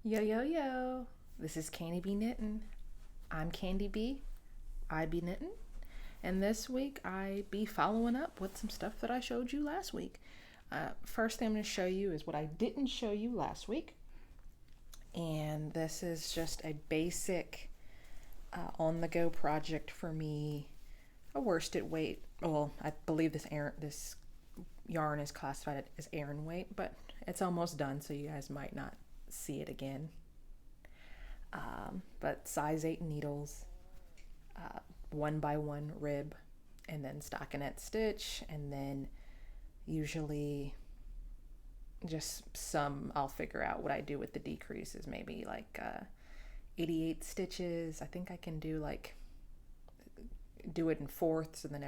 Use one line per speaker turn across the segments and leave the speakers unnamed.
Yo, yo, yo. This is Candy B Knittin. I'm Candy B. I be knitting. And this week I be following up with some stuff that I showed you last week. First thing I'm going to show you is what I didn't show you last week. And this is just a basic on the go project for me. A worsted weight. Well, I believe this yarn is classified as Aran weight, but it's almost done, so you guys might not see it again. But size 8 needles, 1x1 rib, and then stockinette stitch, and then usually just some, I'll figure out what I do with the decreases, maybe like 88 stitches. I think I can do it in fourths, and then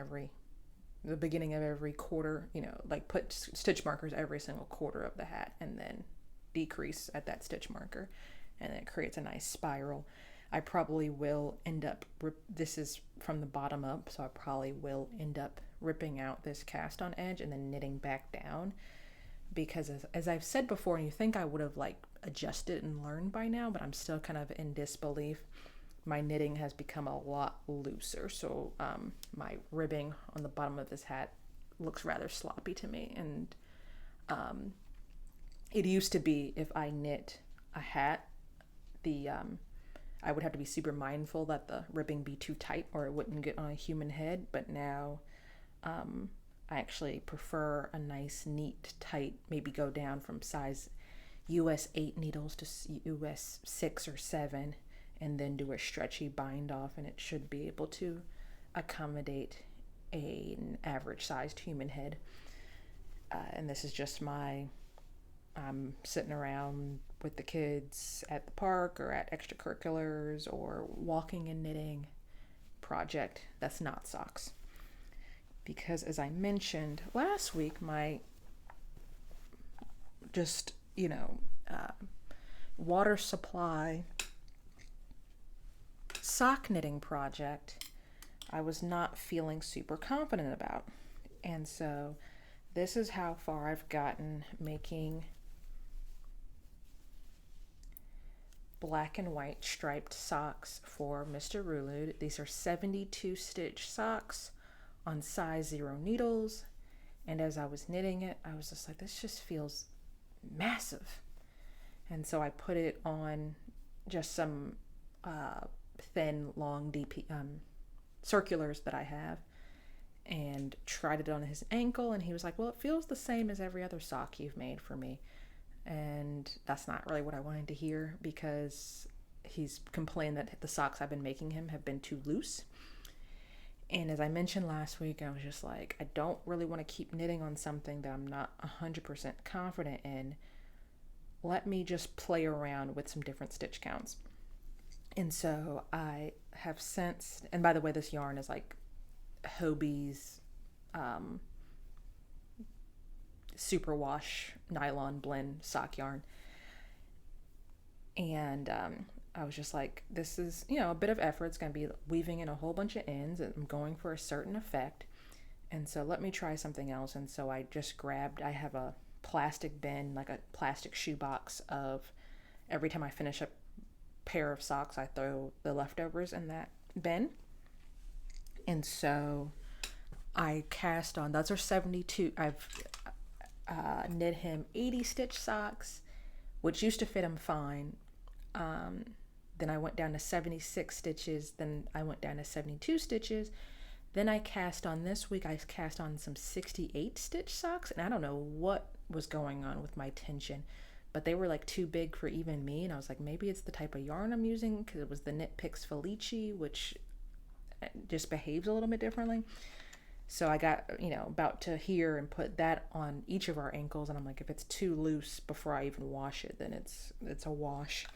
the beginning of every quarter, like put stitch markers every single quarter of the hat, and then decrease at that stitch marker, and then it creates a nice spiral. I probably will end up, this is from the bottom up, so I probably will end up ripping out this cast on edge and then knitting back down, because as I've said before, and you think I would have adjusted and learned by now, but I'm still kind of in disbelief. My knitting has become a lot looser, so my ribbing on the bottom of this hat looks rather sloppy to me. And it used to be, if I knit a hat, I would have to be super mindful that the ribbing be too tight or it wouldn't get on a human head. But now I actually prefer a nice, neat, tight, maybe go down from size US 8 needles to US 6 or 7, and then do a stretchy bind off, and it should be able to accommodate an average sized human head. And this is just I'm sitting around with the kids at the park or at extracurriculars or walking and knitting project that's not socks. Because as I mentioned last week, my water supply sock knitting project I was not feeling super confident about. And so this is how far I've gotten making black and white striped socks for Mr. Rulud. These are 72 stitch socks on size 0 needles. And as I was knitting it, I was just like, this just feels massive. And so I put it on just some thin, long DP circulars that I have, and tried it on his ankle, and he was like, well, it feels the same as every other sock you've made for me. And that's not really what I wanted to hear, because he's complained that the socks I've been making him have been too loose. And as I mentioned last week, I was just like, I don't really want to keep knitting on something that I'm not 100% confident in. Let me just play around with some different stitch counts. And so I have since, and by the way, this yarn is like Hobie's superwash nylon blend sock yarn. And I was just like, this is, a bit of effort. It's going to be weaving in a whole bunch of ends, and I'm going for a certain effect. And so let me try something else. And so I just I have a plastic bin, like a plastic shoebox of, every time I finish a pair of socks, I throw the leftovers in that bin. And so I cast on, those are 72. I've knit him 80 stitch socks, which used to fit him fine. Then I went down to 76 stitches. Then I went down to 72 stitches. Then I cast on, this week, I cast on some 68 stitch socks, and I don't know what was going on with my tension, but they were like too big for even me. And I was like, maybe it's the type of yarn I'm using, because it was the Knit Picks Felici, which just behaves a little bit differently. So I got, about to here and put that on each of our ankles, and I'm like, if it's too loose before I even wash it, then it's a wash.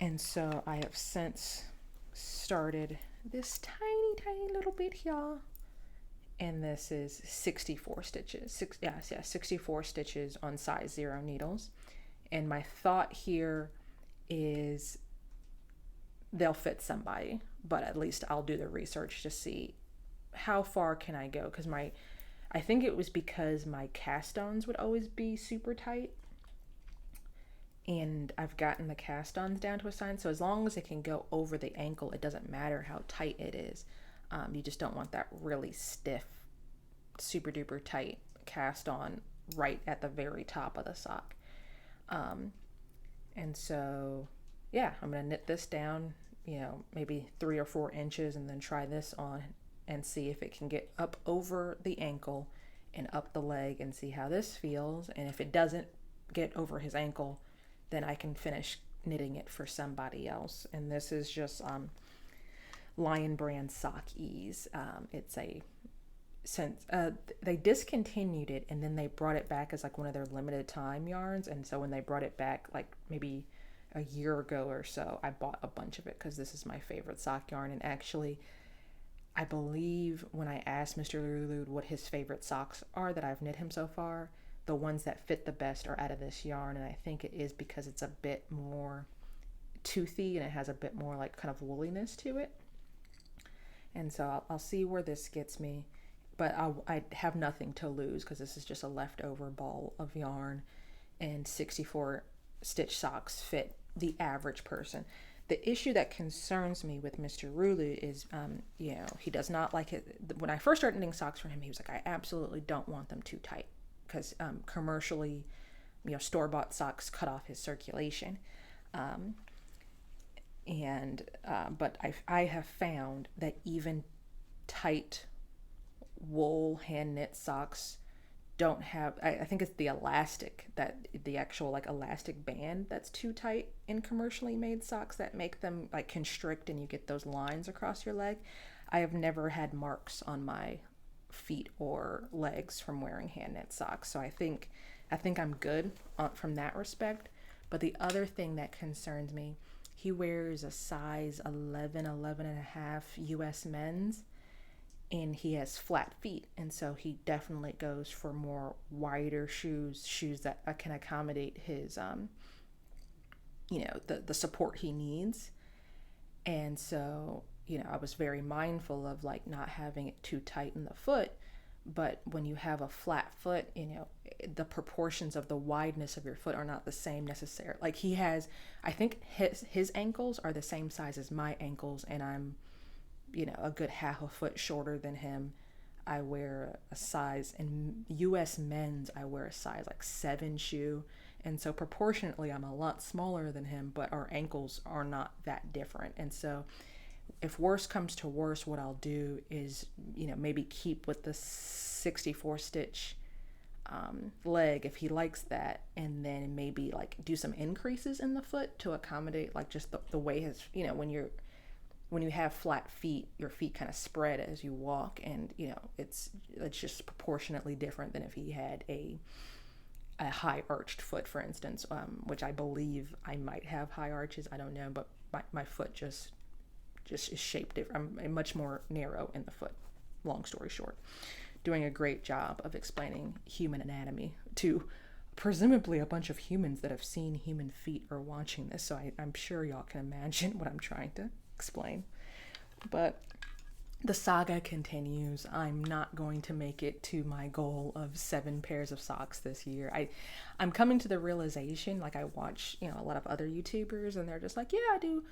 And so I have since started this tiny little bit here, and this is 64 stitches. 64 stitches on size 0 needles. And my thought here is they'll fit somebody, but at least I'll do the research to see how far can I go, because I think it was because my cast-ons would always be super tight, and I've gotten the cast-ons down to a size. So as long as it can go over the ankle, it doesn't matter how tight it is. You just don't want that really stiff, super duper tight cast on right at the very top of the sock. And so, yeah, I'm gonna knit this down, maybe 3 or 4 inches, and then try this on and see if it can get up over the ankle and up the leg and see how this feels. And if it doesn't get over his ankle, then I can finish knitting it for somebody else. And this is just Lion Brand Sock Ease. It's a since they discontinued it, and then they brought it back as like one of their limited time yarns. And so when they brought it back like maybe a year ago or so, I bought a bunch of it because this is my favorite sock yarn. And actually, I believe when I asked Mr. Lulu what his favorite socks are that I've knit him so far, the ones that fit the best are out of this yarn. And I think it is because it's a bit more toothy and it has a bit more like kind of wooliness to it. And so I'll see where this gets me, but I have nothing to lose because this is just a leftover ball of yarn, and 64 stitch socks fit the average person. The issue that concerns me with Mr. Rulu is, he does not like it. When I first started knitting socks for him, he was like, I absolutely don't want them too tight because commercially, store-bought socks cut off his circulation. But I have found that even tight wool hand knit socks don't have, I think it's the elastic, that the actual like elastic band that's too tight in commercially made socks that make them like constrict and you get those lines across your leg. I have never had marks on my feet or legs from wearing hand knit socks. So I think I'm good from that respect. But the other thing that concerns me, he wears a size 11 and a half US men's, and he has flat feet, and so he definitely goes for more wider shoes that can accommodate his the support he needs. And so I was very mindful of like not having it too tight in the foot, but when you have a flat foot, the proportions of the wideness of your foot are not the same necessarily. Like I think his ankles are the same size as my ankles, and I'm a good half a foot shorter than him. I wear a size, in US men's, I wear a size like 7 shoe. And so proportionately, I'm a lot smaller than him, but our ankles are not that different. And so if worse comes to worse, what I'll do is, maybe keep with the 64 stitch leg if he likes that, and then maybe like do some increases in the foot to accommodate like just the way his, when you have flat feet, your feet kind of spread as you walk, and it's just proportionately different than if he had a high arched foot, for instance, which I believe I might have high arches. I don't know, but my foot just is shaped different. I'm much more narrow in the foot. Long story short, doing a great job of explaining human anatomy to presumably a bunch of humans that have seen human feet or watching this. So I'm sure y'all can imagine what I'm trying to explain. But the saga continues. I'm not going to make it to my goal of 7 pairs of socks this year. I'm coming to the realization, like I watch, a lot of other YouTubers, and they're just like, yeah, I do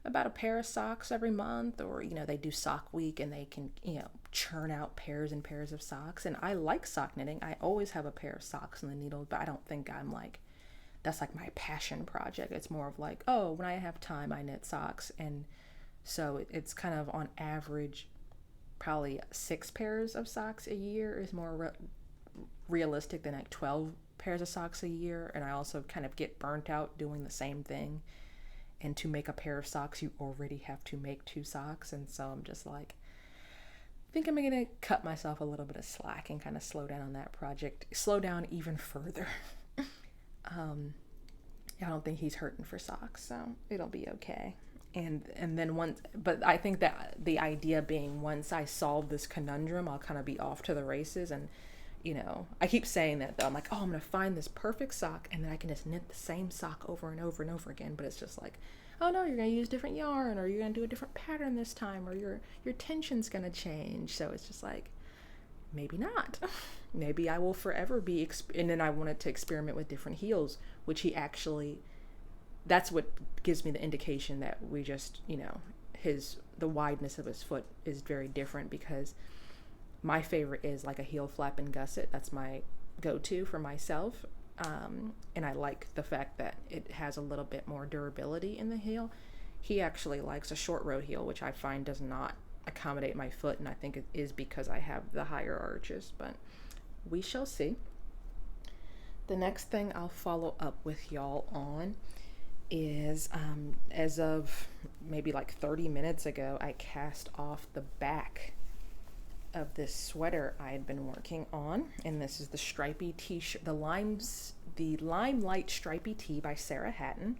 about a pair of socks every month, or they do sock week and they can churn out pairs and pairs of socks. And I like sock knitting. I always have a pair of socks in the needle, but I don't think I'm like, that's like my passion project. It's more of like, oh, when I have time I knit socks. And so it's kind of on average probably 6 pairs of socks a year is more realistic than like 12 pairs of socks a year. And I also kind of get burnt out doing the same thing. And to make a pair of socks, you already have to make 2 socks. And so I'm just like, I think I'm going to cut myself a little bit of slack and kind of slow down on that project. Slow down even further. I don't think he's hurting for socks, so it'll be okay. And then but I think that the idea being once I solve this conundrum, I'll kind of be off to the races. And I keep saying that though. I'm like, oh, I'm gonna find this perfect sock, and then I can just knit the same sock over and over and over again. But it's just like, oh no, you're gonna use different yarn, or you're gonna do a different pattern this time, or your tension's gonna change. So it's just like, maybe not. Maybe I will forever be, and then I wanted to experiment with different heels, which he actually, that's what gives me the indication that we just, the wideness of his foot is very different, because my favorite is like a heel flap and gusset. That's my go-to for myself. And I like the fact that it has a little bit more durability in the heel. He actually likes a short row heel, which I find does not accommodate my foot, and I think it is because I have the higher arches, but we shall see. The next thing I'll follow up with y'all on is, as of maybe like 30 minutes ago, I cast off the back of this sweater I had been working on, and this is the Stripy t-shirt, the Limelight Stripy tee by Sarah Hatton.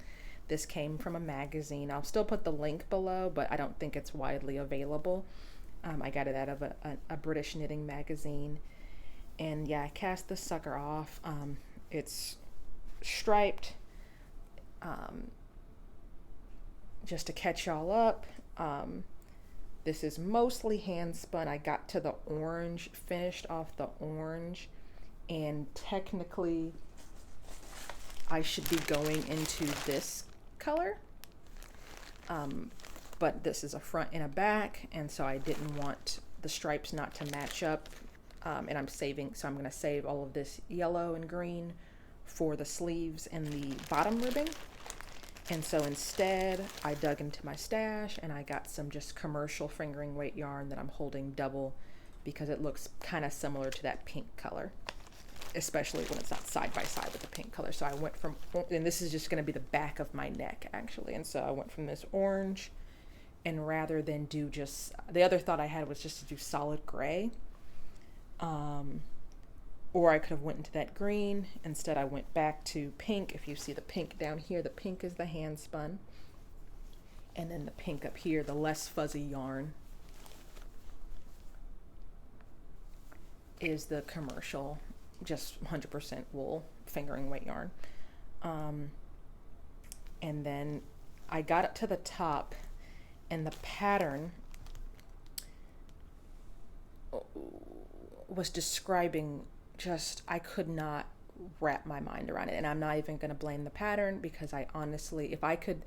This came from a magazine. I'll still put the link below, but I don't think it's widely available. I got it out of a British knitting magazine. And yeah, I cast this sucker off. It's striped. Just to catch y'all up, this is mostly hand spun. I got to the orange, finished off the orange, and technically I should be going into this color, but this is a front and a back, and so I didn't want the stripes not to match up, and I'm going to save all of this yellow and green for the sleeves and the bottom ribbing. And so instead I dug into my stash and I got some just commercial fingering weight yarn that I'm holding double, because it looks kind of similar to that pink color, especially when it's not side by side with the pink color. So I went from, and this is just going to be the back of my neck actually, and so I went from this orange, and rather than do just, the other thought I had was just to do solid gray, or I could have went into that green. Instead I went back to pink. If you see the pink down here, the pink is the hand spun, and then the pink up here, the less fuzzy yarn, is the commercial, just 100% wool fingering weight yarn. And then I got up to the top, and the pattern was describing, just, I could not wrap my mind around it. And I'm not even going to blame the pattern, because I honestly, if I could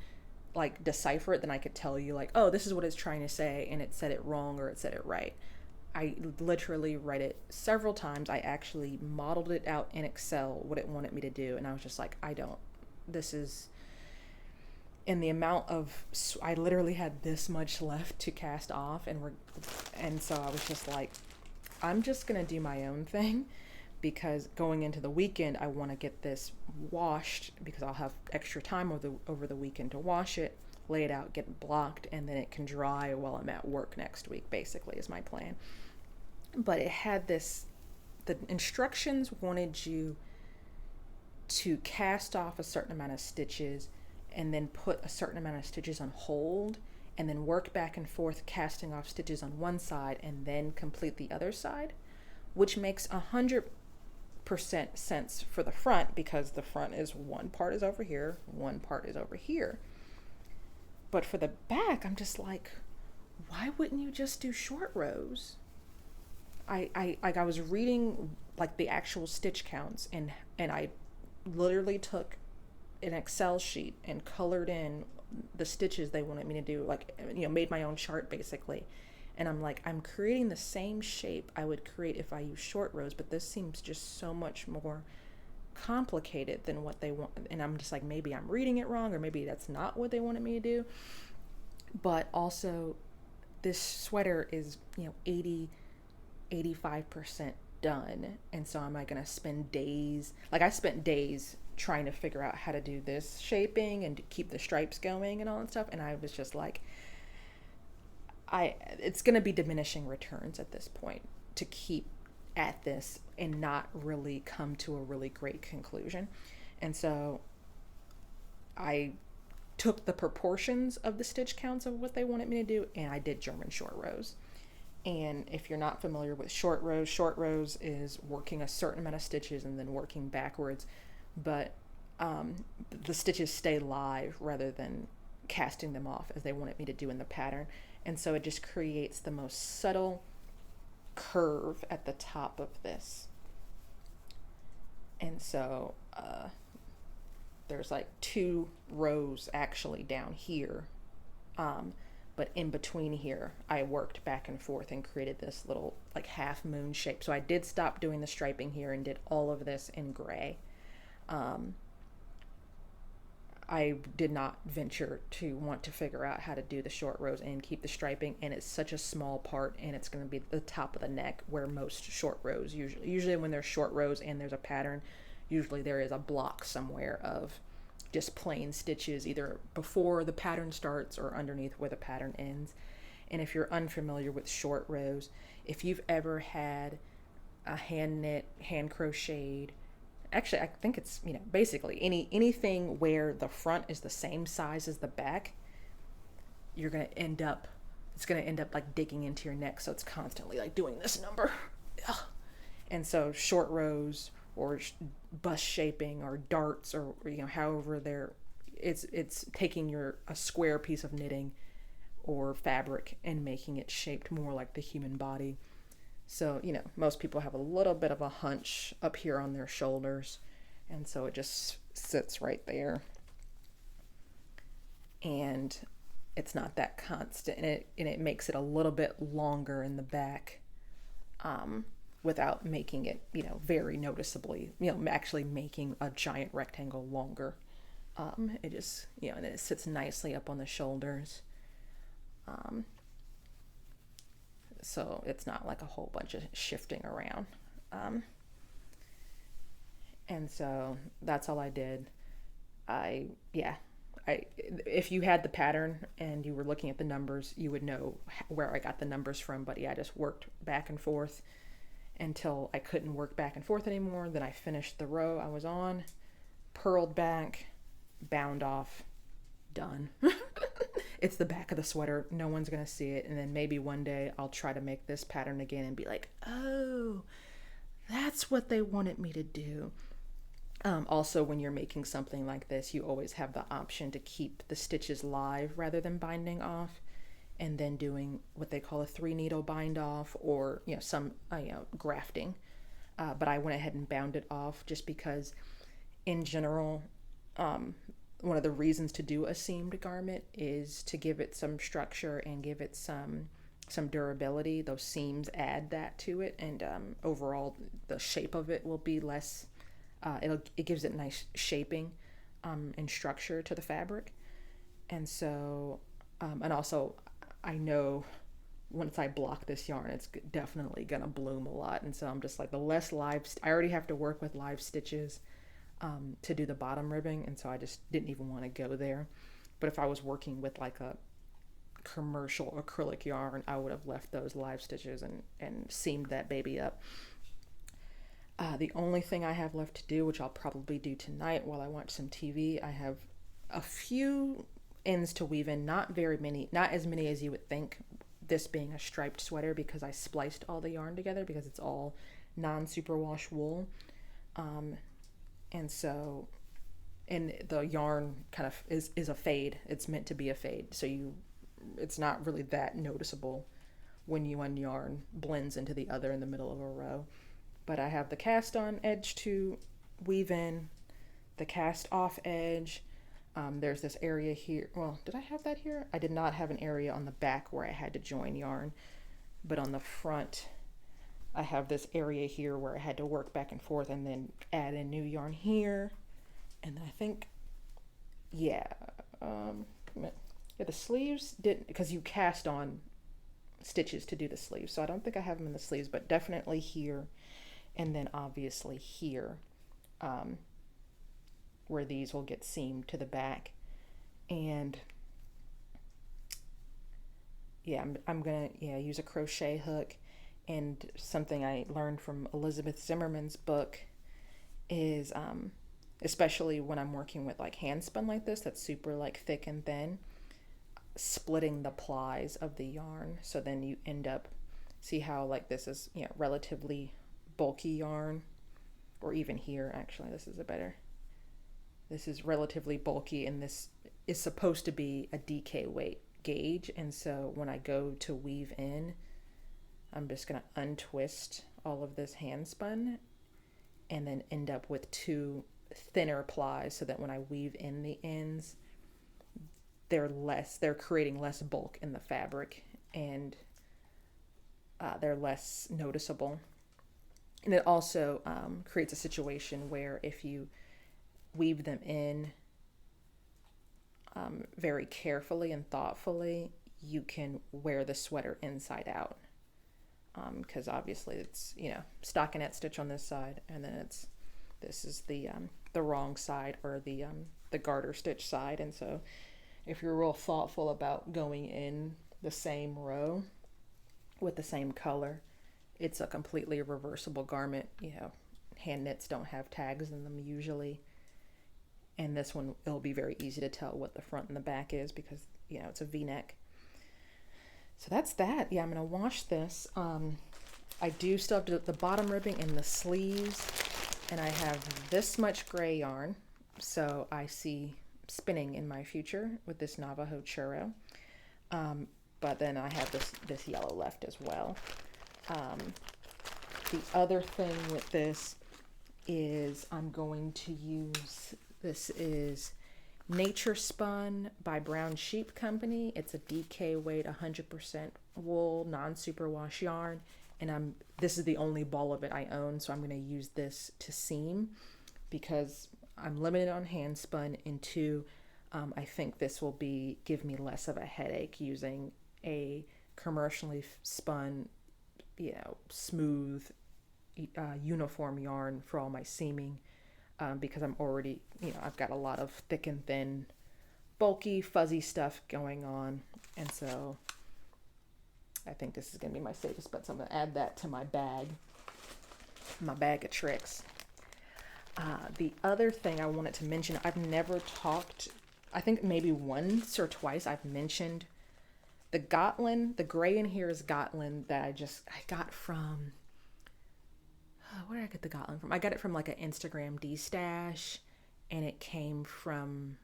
like decipher it, then I could tell you like, oh, this is what it's trying to say, and it said it wrong or it said it right. I literally read it several times. I actually modeled it out in Excel, what it wanted me to do, and I was just like, this is, and the amount of, I literally had this much left to cast off, and so I was just like, I'm just gonna do my own thing, because going into the weekend, I want to get this washed, because I'll have extra time over the weekend to wash it, lay it out, get it blocked, and then it can dry while I'm at work next week, basically, is my plan. But it had this, the instructions wanted you to cast off a certain amount of stitches and then put a certain amount of stitches on hold, and then work back and forth casting off stitches on one side and then complete the other side, which makes 100% sense for the front, because the front is, one part is over here, one part is over here. But for the back, I'm just like, why wouldn't you just do short rows? I was reading like the actual stitch counts, and I literally took an Excel sheet and colored in the stitches they wanted me to do, like, made my own chart basically. And I'm like, I'm creating the same shape I would create if I use short rows, but this seems just so much more complicated than what they want. And I'm just like, maybe I'm reading it wrong, or maybe that's not what they wanted me to do. But also, this sweater is 85% done, and so am I gonna spend days, like I spent days trying to figure out how to do this shaping and to keep the stripes going and all that stuff, and I was just like, it's gonna be diminishing returns at this point to keep at this and not really come to a really great conclusion. And so I took the proportions of the stitch counts of what they wanted me to do, and I did German short rows. And if you're not familiar with short rows is working a certain amount of stitches and then working backwards, but the stitches stay live rather than casting them off as they wanted me to do in the pattern. And so it just creates the most subtle curve at the top of this. And so there's like 2 rows actually down here. But in between here, I worked back and forth and created this little like half moon shape. So I did stop doing the striping here and did all of this in gray. I did not venture to want to figure out how to do the short rows and keep the striping, and it's such a small part, and it's going to be the top of the neck where most short rows usually when there's short rows and there's a pattern, usually there is a block somewhere of just plain stitches either before the pattern starts or underneath where the pattern ends. And if you're unfamiliar with short rows, if you've ever had a hand knit, hand crocheted, actually I think it's, basically anything where the front is the same size as the back, it's going to end up like digging into your neck, so it's constantly like doing this number. Ugh. And so short rows or bust shaping or darts or however it's taking a square piece of knitting or fabric and making it shaped more like the human body. So most people have a little bit of a hunch up here on their shoulders, and so it just sits right there, and it's not that constant, and it makes it a little bit longer in the back, without making it, very noticeably, actually making a giant rectangle longer. It just, and it sits nicely up on the shoulders. So it's not like a whole bunch of shifting around. And so that's all I did. If you had the pattern and you were looking at the numbers, you would know where I got the numbers from. But I just worked back and forth until I couldn't work back and forth anymore. Then I finished the row I was on, purled back, bound off, done. It's the back of the sweater. No one's going to see it. And then maybe one day I'll try to make this pattern again and be like, oh, that's what they wanted me to do. Also, when you're making something like this, you always have the option to keep the stitches live rather than binding off, and then doing what they call a 3-needle bind off, or some grafting. But I went ahead and bound it off just because, in general, one of the reasons to do a seamed garment is to give it some structure and give it some durability. Those seams add that to it, and overall the shape of it will be less. It gives it nice shaping and structure to the fabric. And so, and also I know once I block this yarn, it's definitely gonna bloom a lot. And so I'm just like, the less live, I already have to work with live stitches to do the bottom ribbing, and so I just didn't even want to go there. But if I was working with like a commercial acrylic yarn, I would have left those live stitches and seamed that baby up. The only thing I have left to do, which I'll probably do tonight while I watch some TV, I have a few ends to weave in, not very many, not as many as you would think, this being a striped sweater, because I spliced all the yarn together because it's all non-superwash wool. And so, and the yarn kind of is a fade. It's meant to be a fade. So it's not really that noticeable when one yarn blends into the other in the middle of a row. But I have the cast on edge to weave in, the cast off edge. There's this area here. Well, did I have that here? I did not have an area on the back where I had to join yarn, but on the front, I have this area here where I had to work back and forth and then add in new yarn here. And then I think, the sleeves didn't, because you cast on stitches to do the sleeves. So I don't think I have them in the sleeves, but definitely here. And then obviously here, where these will get seamed to the back. And I'm gonna use a crochet hook. And something I learned from Elizabeth Zimmerman's book is, especially when I'm working with like hand spun like this, that's super like thick and thin, splitting the plies of the yarn. So then you end up, see how like this is, relatively bulky yarn, or even here, actually, this is relatively bulky, and this is supposed to be a DK weight gauge. And so when I go to weave in, I'm just going to untwist all of this hand spun and then end up with two thinner plies so that when I weave in the ends, they're creating less bulk in the fabric, and they're less noticeable. And it also creates a situation where if you weave them in very carefully and thoughtfully, you can wear the sweater inside out. Because obviously it's, stockinette stitch on this side, and then this is the wrong side, or the garter stitch side. And so if you're real thoughtful about going in the same row with the same color, it's a completely reversible garment. Hand knits don't have tags in them usually, and this one, it'll be very easy to tell what the front and the back is because it's a V-neck. So that's that. Yeah, I'm going to wash this. I do still have the bottom ribbing and the sleeves, and I have this much gray yarn. So I see spinning in my future with this Navajo churro. But then I have this yellow left as well. The other thing with this is I'm going to use, this is Nature Spun by Brown Sheep Company. It's a DK weight 100% wool non-superwash yarn, and this is the only ball of it I own, so I'm going to use this to seam because I'm limited on hand spun, and two, I think this will give me less of a headache using a commercially spun, smooth, uniform yarn for all my seaming. Because I'm already, I've got a lot of thick and thin, bulky, fuzzy stuff going on. And so I think this is going to be my safest bet. So I'm going to add that to my bag of tricks. The other thing I wanted to mention, I've never talked, I think maybe once or twice I've mentioned the Gotland. The gray in here is Gotland that I got from, where did I get the Gotland from? I got it from like an Instagram D-stash, and it came from,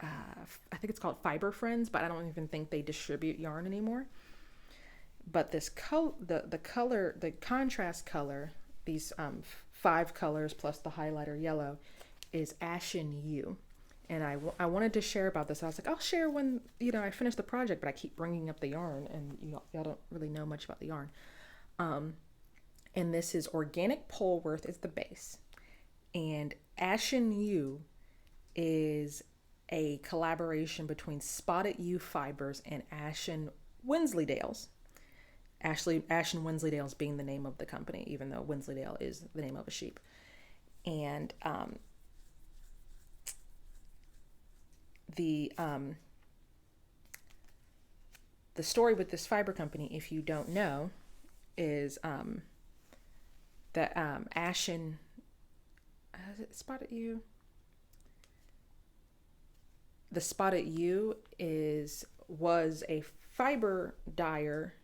I think it's called Fiber Friends, but I don't even think they distribute yarn anymore. But this the contrast color, these 5 colors plus the highlighter yellow, is Ashen U. And I wanted to share about this. I was like, I'll share when, I finish the project, but I keep bringing up the yarn, and y'all don't really know much about the yarn. And this is Organic Polworth is the base. And Ashen U is a collaboration between Spotted U Fibers and Ashen Wensleydales. Ashen Wensleydales being the name of the company, even though Wensleydale is the name of a sheep. And the story with this fiber company, if you don't know, is that Ashen, is it Spotted U? The Spotted U was a fiber dyer,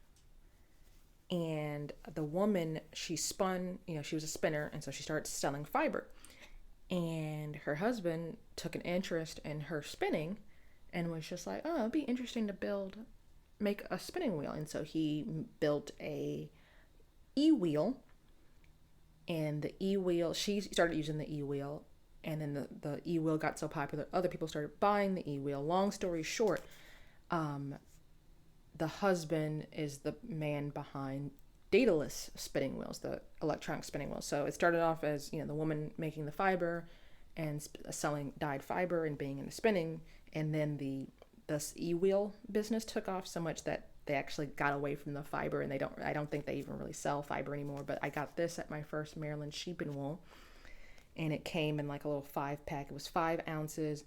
and the woman, she spun, she was a spinner, and so she started selling fiber. And her husband took an interest in her spinning and was just like, oh, it'd be interesting to make a spinning wheel. And so he built a e-wheel. And the e-wheel, she started using the e-wheel, and then the e-wheel got so popular, other people started buying the e-wheel. Long story short, the husband is the man behind dataless spinning wheels, the electronic spinning wheels. So it started off as, the woman making the fiber and selling dyed fiber and being into spinning, and then this e-wheel business took off so much that they actually got away from the fiber, and I don't think they even really sell fiber anymore. But I got this at my first Maryland Sheep and Wool, and it came in like a little 5-pack. It was 5 ounces.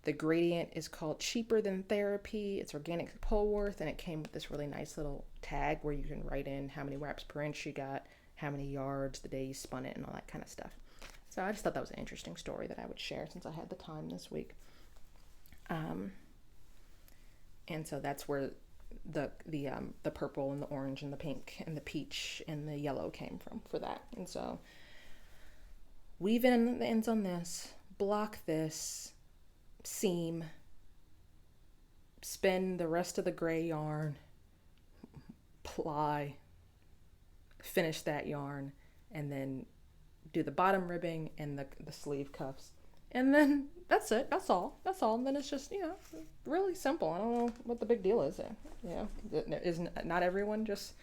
The gradient is called Cheaper Than Therapy. It's Organic Polworth, and it came with this really nice little tag where you can write in how many wraps per inch you got, how many yards, the day you spun it, and all that kind of stuff. So I just thought that was an interesting story that I would share since I had the time this week. And so that's where the purple and the orange and the pink and the peach and the yellow came from for that. And so weave in the ends on this, block this, seam, spin the rest of the gray yarn, apply, finish that yarn, and then do the bottom ribbing and the sleeve cuffs. And then that's it. That's all. And then it's just, really simple. I don't know what the big deal is. Is not everyone just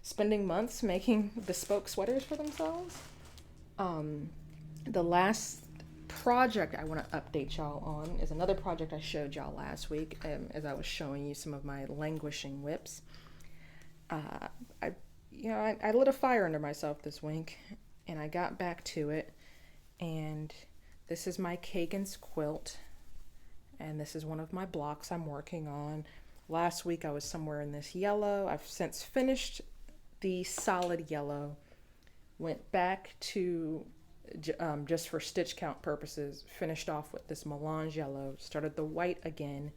spending months making bespoke sweaters for themselves? The last project I want to update y'all on is another project I showed y'all last week, as I was showing you some of my languishing whips. I lit a fire under myself this week, and I got back to it, and this is my Kagan's quilt, and this is one of my blocks I'm working on. Last week I was somewhere in this yellow. I've since finished the solid yellow, went back to just for stitch count purposes, finished off with this melange yellow, started the white again,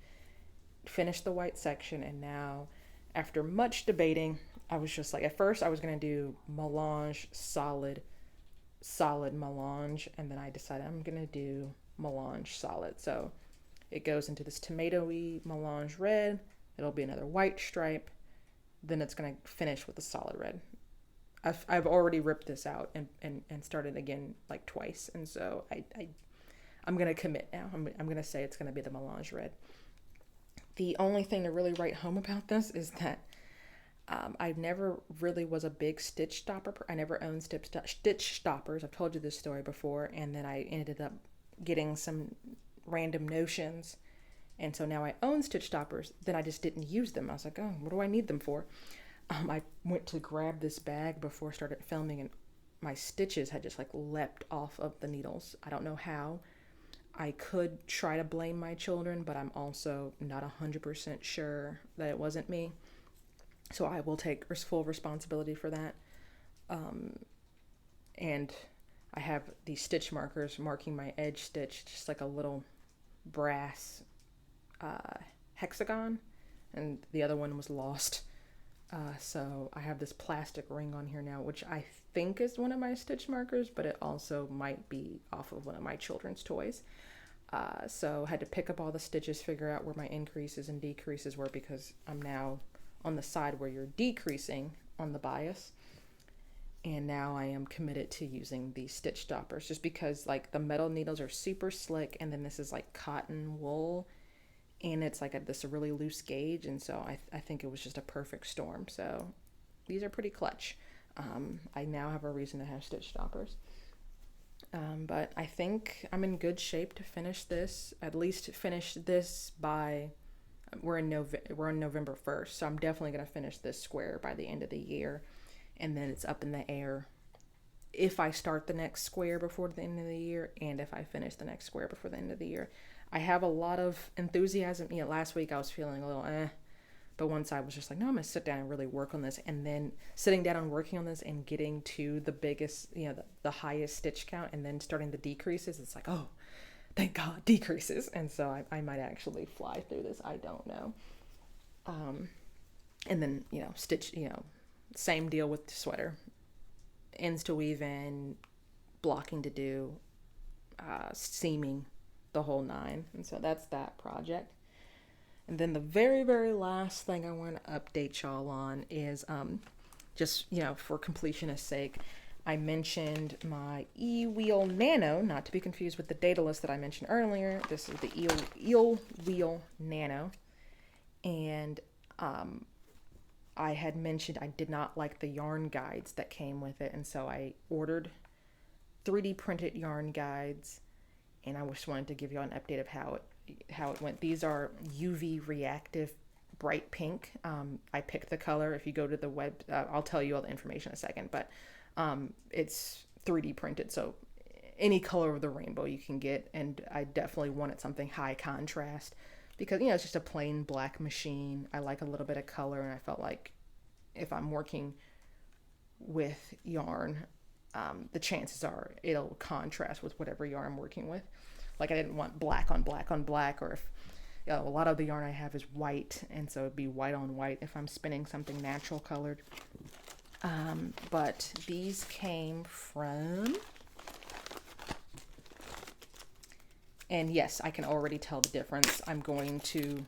finished the white section, and now, after much debating, I was just like, at first I was going to do melange, solid melange, and then I decided I'm going to do melange solid. So it goes into this tomatoey melange red, it'll be another white stripe, then it's going to finish with a solid red. I've already ripped this out and started again like twice, and so I'm gonna commit now. I'm gonna say it's gonna be the melange red. The only thing to really write home about this is that I never really was a big stitch stopper. I never owned stitch stoppers. I've told you this story before, and then I ended up getting some random notions, and so now I own stitch stoppers. Then I just didn't use them. I was like, oh, what do I need them for? I went to grab this bag before I started filming, and my stitches had just like leapt off of the needles. I don't know how. I could try to blame my children, but I'm also not 100% sure that it wasn't me. So I will take full responsibility for that. And I have these stitch markers marking my edge stitch, just like a little brass hexagon, and the other one was lost. So I have this plastic ring on here now, which I think is one of my stitch markers, but it also might be off of one of my children's toys. So I had to pick up all the stitches, figure out where my increases and decreases were, because I'm now on the side where you're decreasing on the bias. And now I am committed to using these stitch stoppers, just because like the metal needles are super slick, and then this is like cotton wool, and it's like this really loose gauge, and so I think it was just a perfect storm. So these are pretty clutch. I now have a reason to have stitch stoppers. But I think I'm in good shape to finish this, at least finish this by, we're on November 1st, so I'm definitely going to finish this square by the end of the year, and then it's up in the air if I start the next square before the end of the year, and if I finish the next square before the end of the year. I have a lot of enthusiasm. Last week I was feeling a little but once I was just like, no, I'm gonna sit down and really work on this, and then sitting down and working on this and getting to the biggest, the highest stitch count, and then starting the decreases, it's like, oh, thank God, decreases. And so I might actually fly through this. I don't know. And then, stitch, same deal with the sweater. Ends to weave in, blocking to do, seaming, the whole nine. And so that's that project. And then the very, very last thing I want to update y'all on is just, for completionist sake, I mentioned my E-Wheel Nano, not to be confused with the Daedalus that I mentioned earlier. This is the E-Wheel Nano. And I had mentioned I did not like the yarn guides that came with it, and so I ordered 3D printed yarn guides, and I just wanted to give you an update of how it went. These are UV reactive bright pink. I picked the color. If you go to the web, I'll tell you all the information in a second, but it's 3D printed, so any color of the rainbow you can get, and I definitely wanted something high contrast, because it's just a plain black machine. I like a little bit of color, and I felt like if I'm working with yarn, the chances are it'll contrast with whatever yarn I'm working with. Like, I didn't want black on black on black, or if a lot of the yarn I have is white, and so it'd be white on white if I'm spinning something natural colored. But these came from, and yes, I can already tell the difference. I'm going to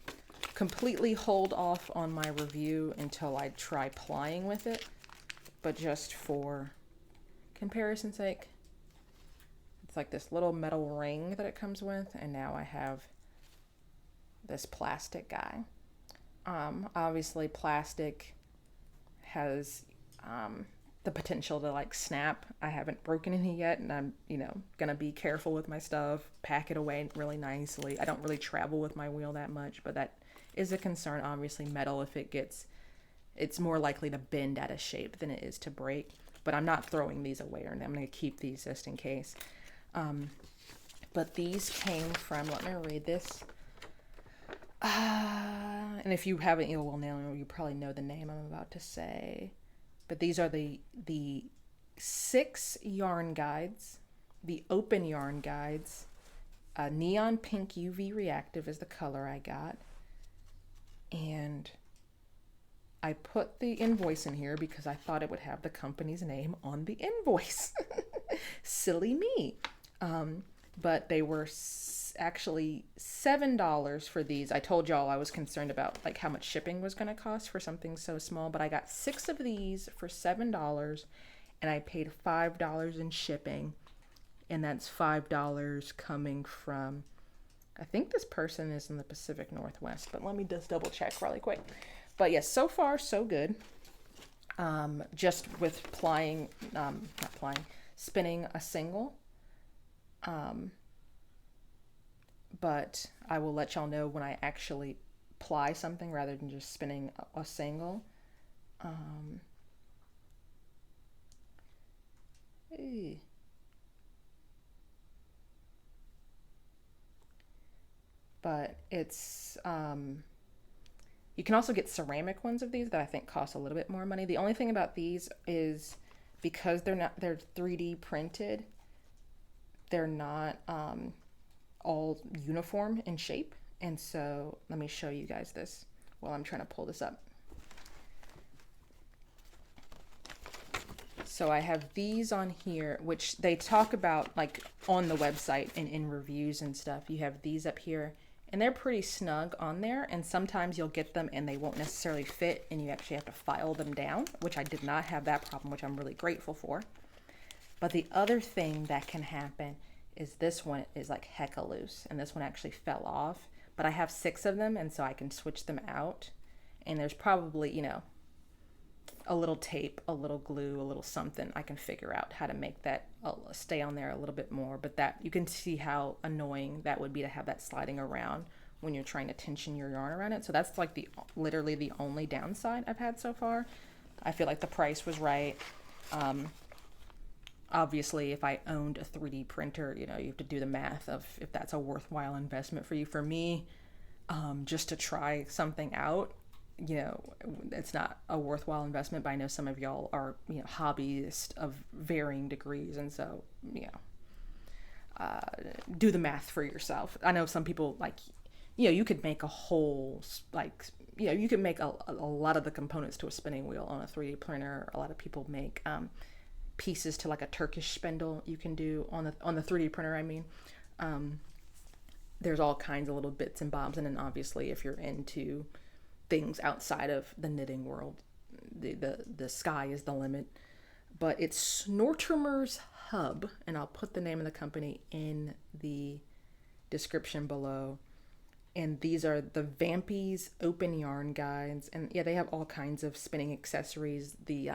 completely hold off on my review until I try plying with it, but just for comparison's sake, it's like this little metal ring that it comes with, and now I have this plastic guy. Obviously plastic has the potential to like snap. I haven't broken any yet, and I'm, gonna be careful with my stuff, pack it away really nicely. I don't really travel with my wheel that much, but that is a concern. Obviously metal, if it's more likely to bend out of shape than it is to break, but I'm not throwing these away, or I'm gonna keep these just in case. But these came from, let me read this. And if you haven't, you probably know the name I'm about to say. But these are the 6 yarn guides, the open yarn guides. Neon pink UV reactive is the color I got. And I put the invoice in here because I thought it would have the company's name on the invoice. Silly me. But they were actually $7 for these. I told y'all I was concerned about like how much shipping was going to cost for something so small, but I got 6 of these for $7, and I paid $5 in shipping, and that's $5 coming from, I think this person is in the Pacific Northwest, but let me just double check really quick. But yes, so far so good. Just with spinning a single. But I will let y'all know when I actually ply something rather than just spinning a single. But it's, you can also get ceramic ones of these that I think cost a little bit more money. The only thing about these is because they're 3D printed, they're not, all uniform in shape. And so let me show you guys this while I'm trying to pull this up. So I have these on here, which they talk about like on the website and in reviews and stuff. You have these up here, and they're pretty snug on there, and sometimes you'll get them and they won't necessarily fit, and you actually have to file them down, which I did not have that problem, which I'm really grateful for. But the other thing that can happen is this one is like hecka loose, and this one actually fell off, but I have 6 of them, and so I can switch them out. And there's probably, a little tape, a little glue, a little something. I can figure out how to make that stay on there a little bit more, but that you can see how annoying that would be to have that sliding around when you're trying to tension your yarn around it. So that's like literally the only downside I've had so far. I feel like the price was right. Obviously, if I owned a 3D printer, you have to do the math of if that's a worthwhile investment for you. For me, just to try something out, it's not a worthwhile investment, but I know some of y'all are, hobbyists of varying degrees. And so, do the math for yourself. I know some people you could make a whole, you could make a lot of the components to a spinning wheel on a 3D printer. A lot of people make, pieces to like a Turkish spindle you can do on the 3D printer. I mean, there's all kinds of little bits and bobs, and then obviously if you're into things outside of the knitting world, the sky is the limit. But it's Snortimer's Hub, and I'll put the name of the company in the description below. And these are the Vampy's open yarn guides, and yeah, they have all kinds of spinning accessories. The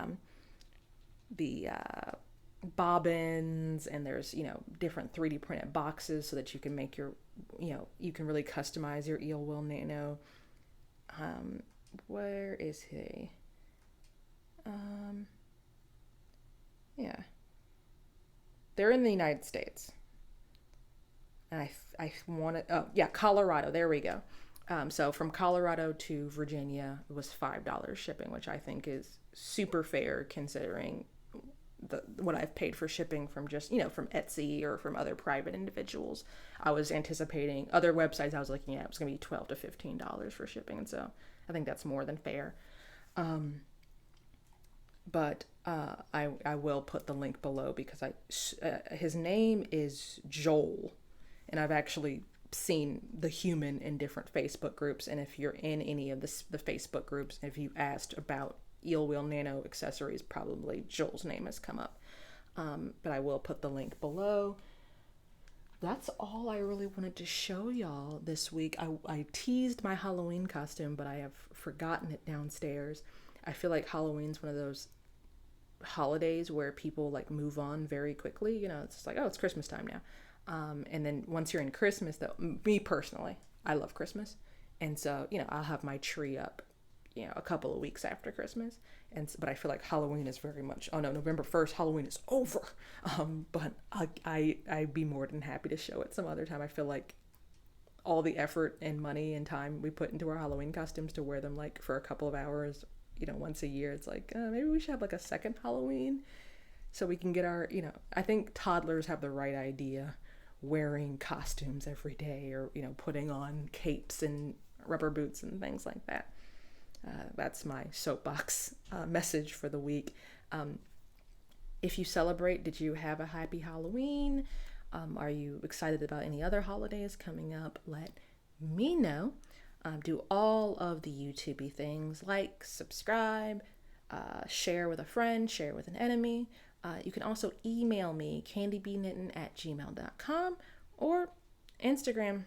bobbins, and there's different 3D printed boxes so that you can make your you can really customize your eel wheel nano. Where is he? Yeah, they're in the United States, and I wanted, oh yeah, Colorado, there we go. So from Colorado to Virginia, it was $5 shipping, which I think is super fair considering what I've paid for shipping from just, from Etsy or from other private individuals. I was anticipating other websites I was looking at, it was going to be $12 to $15 for shipping. And so I think that's more than fair. But I will put the link below because his name is Joel, and I've actually seen the human in different Facebook groups. And if you're in any of the Facebook groups, if you asked about Eel Wheel Nano accessories, probably Joel's name has come up. But I will put the link below. That's all I really wanted to show y'all this week. I teased my Halloween costume, but I have forgotten it downstairs. I feel like Halloween's one of those holidays where people like move on very quickly. You know, it's just like, oh, it's Christmas time now. And then once you're in Christmas, though, me personally, I love Christmas. And so, you know, I'll have my tree up, you know, a couple of weeks after Christmas. But I feel like Halloween is very much, oh no, November 1st, Halloween is over. But I'd be more than happy to show it some other time. I feel like all the effort and money and time we put into our Halloween costumes to wear them like for a couple of hours, you know, once a year, it's like, maybe we should have like a second Halloween so we can get our, you know, I think toddlers have the right idea wearing costumes every day, or, you know, putting on capes and rubber boots and things like that. That's my soapbox message for the week. If you celebrate, did you have a happy Halloween? Are you excited about any other holidays coming up? Let me know. Do all of the YouTube-y things, like, subscribe, share with a friend, share with an enemy. You can also email me, candibknittin@gmail.com, or Instagram,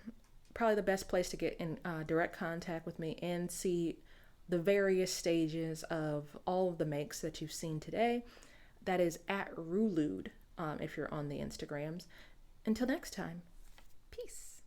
probably the best place to get in direct contact with me and see the various stages of all of the makes that you've seen today. That is @Rulude if you're on the Instagrams. Until next time, peace.